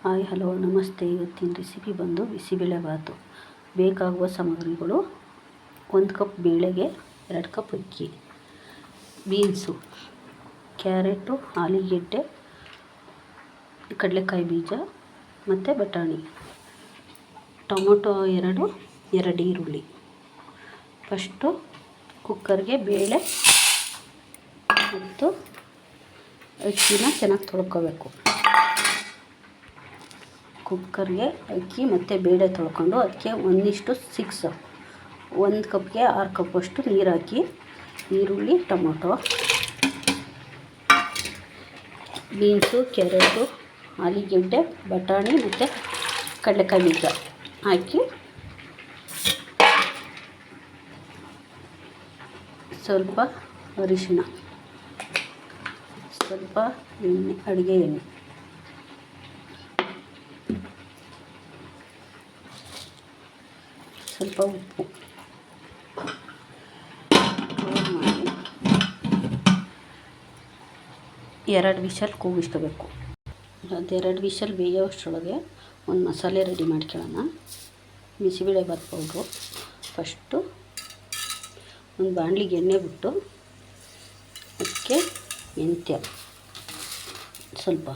Hi hello ನಮಸ್ತೆ. ಇವತ್ತಿನ recipe ಬಂದು ಬಿಸಿಬೇಳೆಬಾತು. ಬೇಕಾಗುವ ಸಾಮಗ್ರಿಗಳು: 1 ಕಪ್ ಬೇಳೆಗೆ 2 ಕಪ್ ಅಕ್ಕಿ, ಬೀನ್ಸು, ಕ್ಯಾರೆಟು, ಆಲೂಗೆಡ್ಡೆ, ಕಡಲೆಕಾಯಿ ಬೀಜ ಮತ್ತು ಬಟಾಣಿ, ಟೊಮೊಟೊ 2 ಈರುಳ್ಳಿ. ಫಸ್ಟು ಕುಕ್ಕರ್ಗೆ ಬೇಳೆ ಮತ್ತು ಅಕ್ಕಿನ ಚೆನ್ನಾಗಿ ತೊಳ್ಕೊಬೇಕು. ಕುಕ್ಕರ್ಗೆ ಅಕ್ಕಿ ಮತ್ತು ಬೇಳೆ ತೊಳ್ಕೊಂಡು ಅದಕ್ಕೆ 1:6 1 ಕಪ್ಗೆ 6 ಕಪ್ಪಷ್ಟು ನೀರು ಹಾಕಿ ಈರುಳ್ಳಿ, ಟೊಮೊಟೊ, ಬೀನ್ಸು, ಕ್ಯಾರೆಟು, ಆಲೂಗೆಡ್ಡೆ, ಬಟಾಣಿ ಮತ್ತು ಕಡಲೆಕಾಯಿ ಬೀಜ ಹಾಕಿ ಸ್ವಲ್ಪ ಅರಿಶಿಣ, ಸ್ವಲ್ಪ ಎಣ್ಣೆ, ಅಡುಗೆ ಎಣ್ಣೆ, ಸ್ವಲ್ಪ ಉಪ್ಪು ಮಾಡಿ 2 ವಿಷಲ್ ಕೂಗಿಸ್ಕೋಬೇಕು. ಅದು 2 ವಿಷಲ್ ಬೇಯೋಷ್ಟರೊಳಗೆ ಒಂದು ಮಸಾಲೆ ರೆಡಿ ಮಾಡ್ಕೊಳ್ಳೋಣ. ಬಿಸಿಬೇಳೆಬಾತ್ ಪೌಡ್ರು. ಫಸ್ಟು ಒಂದು ಬಾಣಲಿಗೆ ಎಣ್ಣೆ ಬಿಟ್ಟು ಅದಕ್ಕೆ ಮೆಂತ್ಯ ಸ್ವಲ್ಪ,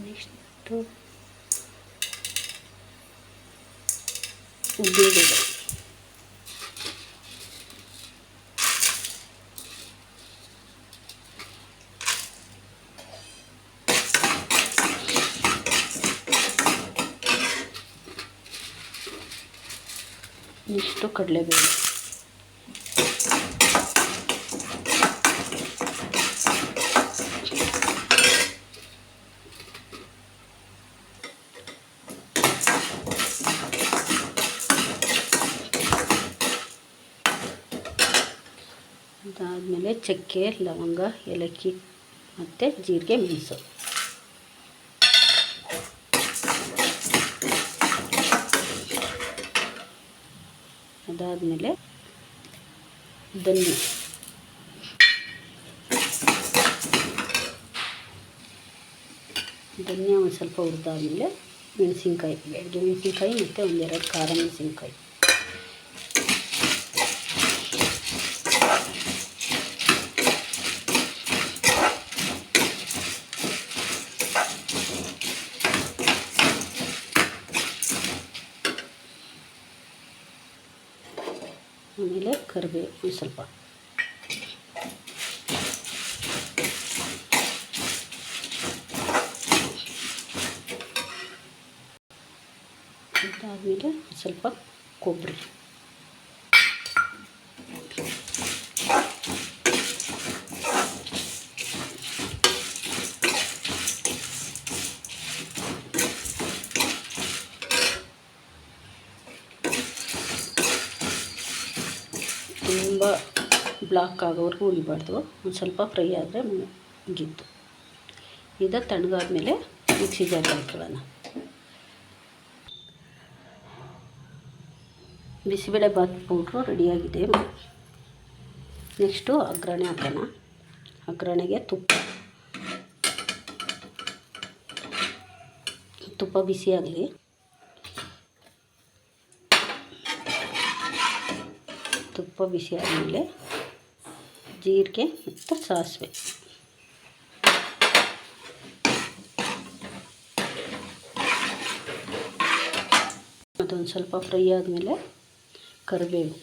ನೆಕ್ಸ್ಟು ಉದ್ದಿನಬೇಳೆ, ನೆಕ್ಸ್ಟು ಕಡಲೆಬೇಳೆ, ಅದಾದಮೇಲೆ ಚಕ್ಕೆ, ಲವಂಗ, ಏಲಕ್ಕಿ ಮತ್ತು ಜೀರಿಗೆ, ಮೆಣಸು. ಅದಾದಮೇಲೆ ಧನಿಯಾ, ಒಂದು ಸ್ವಲ್ಪ ಹುರಿದಾದ್ಮೇಲೆ ಮೆಣಸಿನ್ಕಾಯಿ, 2 ಮೆಣಸಿನ್ಕಾಯಿ ಮತ್ತು 1-2 ಖಾರ ಮೆಣಸಿನ್ಕಾಯಿ. ಆಮೇಲೆ ಕರಿಬೇವು ಸ್ವಲ್ಪ. ಅದಾದಮೇಲೆ ಸ್ವಲ್ಪ ಕೊಬ್ಬರಿ, ತುಂಬ ಬ್ಲಾಕ್ ಆಗೋವರೆಗೂ ಉರಿಬಾರ್ದು. ಒಂದು ಸ್ವಲ್ಪ ಫ್ರೈ ಆದರೆ ಮುಗೀತು. ಇದು ತಣ್ಣಗಾದ್ಮೇಲೆ ಮಿಕ್ಸಿ ಜಾರ್ಗೆ ಹಾಕೊಳ್ಳೋಣ. ಬಿಸಿಬೇಳೆಬಾತ್ ಪೌಡ್ರು ರೆಡಿಯಾಗಿದೆ. ನೆಕ್ಸ್ಟು ಒಗ್ಗರಣೆ ಹಾಕೋಣ. ಒಗ್ಗರಣೆಗೆ ತುಪ್ಪ ಬಿಸಿಯಾಗಲಿ. ತುಪ್ಪ ಬಿಸಿ ಆದಮೇಲೆ ಜೀರಿಗೆ ಮತ್ತು ಸಾಸಿವೆ, ಅದೊಂದು ಸ್ವಲ್ಪ ಫ್ರೈ ಆದಮೇಲೆ ಕರಿಬೇವು,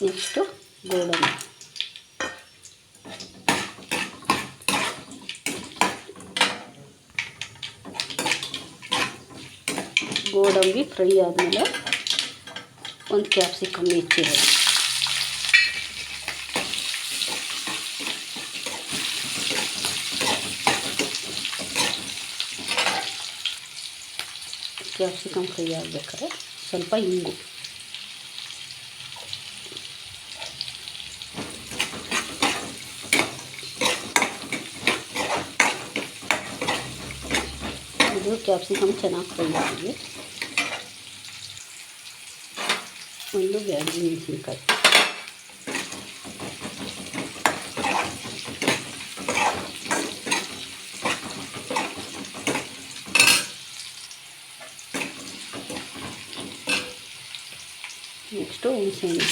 ನೆಕ್ಸ್ಟು ಗೋಡಂಬಿ ಫ್ರೈ ಆದಮೇಲೆ ಒಂದು ಕ್ಯಾಪ್ಸಿಕಮ್ ಹೆಚ್ಚಿರೋದು, ಕ್ಯಾಪ್ಸಿಕಮ್ ಫ್ರೈ ಆಗಬೇಕಾದ್ರೆ ಸ್ವಲ್ಪ ಇಂಗು, ಇದು ಕ್ಯಾಪ್ಸಿಕಮ್ ಚೆನ್ನಾಗಿ ಫ್ರೈ ಆಗಿ ಒಂದು ಬ್ಯಾಡಗಿ ಮೆಣಸಿನ್ಕಾಯಿ, ಅಷ್ಟು ಹುಣಸೆಹಣ್ಣು,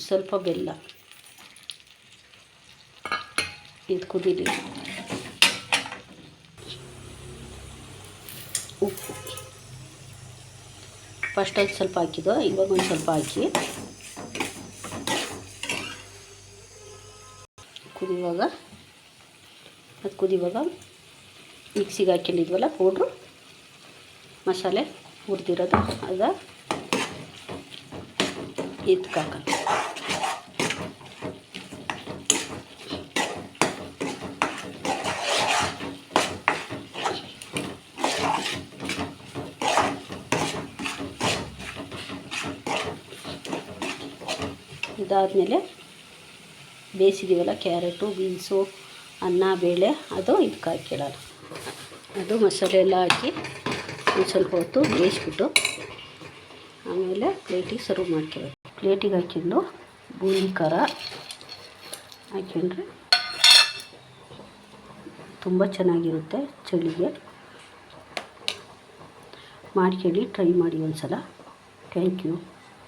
ಸ್ವಲ್ಪ ಬೆಲ್ಲ, ಇದು ಕುದೀಲಿ, ಉಪ್ಪು ಫಸ್ಟ್ ಅದು ಸ್ವಲ್ಪ ಹಾಕಿದ್ದು, ಇವಾಗ ಒಂದು ಸ್ವಲ್ಪ ಹಾಕಿ ಕುದಿವಾಗ ಮಿಕ್ಸಿಗೆ ಹಾಕೊಂಡಿದ್ವಲ್ಲ ಪೌಡ್ರು ಮಸಾಲೆ ಹುರಿದಿರೋದು ಅದ ಎತ್ಕಾಕ. ಇದಾದಮೇಲೆ ಬೇಯಿಸಿದ್ದೀವಲ್ಲ ಕ್ಯಾರೆಟು, ಬೀನ್ಸು, ಅನ್ನ, ಬೇಳೆ ಅದು ಇದಕ್ಕೆ ಹಾಕಿಡೋಣ. ಅದು ಮಸಾಲೆ ಎಲ್ಲ ಹಾಕಿ ಒಂದು ಸ್ವಲ್ಪ ಹೊತ್ತು ಬೇಯಿಸ್ಬಿಟ್ಟು ಆಮೇಲೆ ಪ್ಲೇಟಿಗೆ ಸರ್ವ್ ಮಾಡ್ಕೊಳ್ಳೋದು. ಪ್ಲೇಟಿಗೆ ಹಾಕ್ಕೊಂಡು ಬೂಂದಿ ಖಾರ ಹಾಕ್ಕೊಂಡ್ರೆ ತುಂಬ ಚೆನ್ನಾಗಿರುತ್ತೆ. ಚಳಿಗೆ ಮಾಡ್ಕೊಳ್ಳಿ, ಟ್ರೈ ಮಾಡಿ ಒಂದು ಸಲ. Thank you.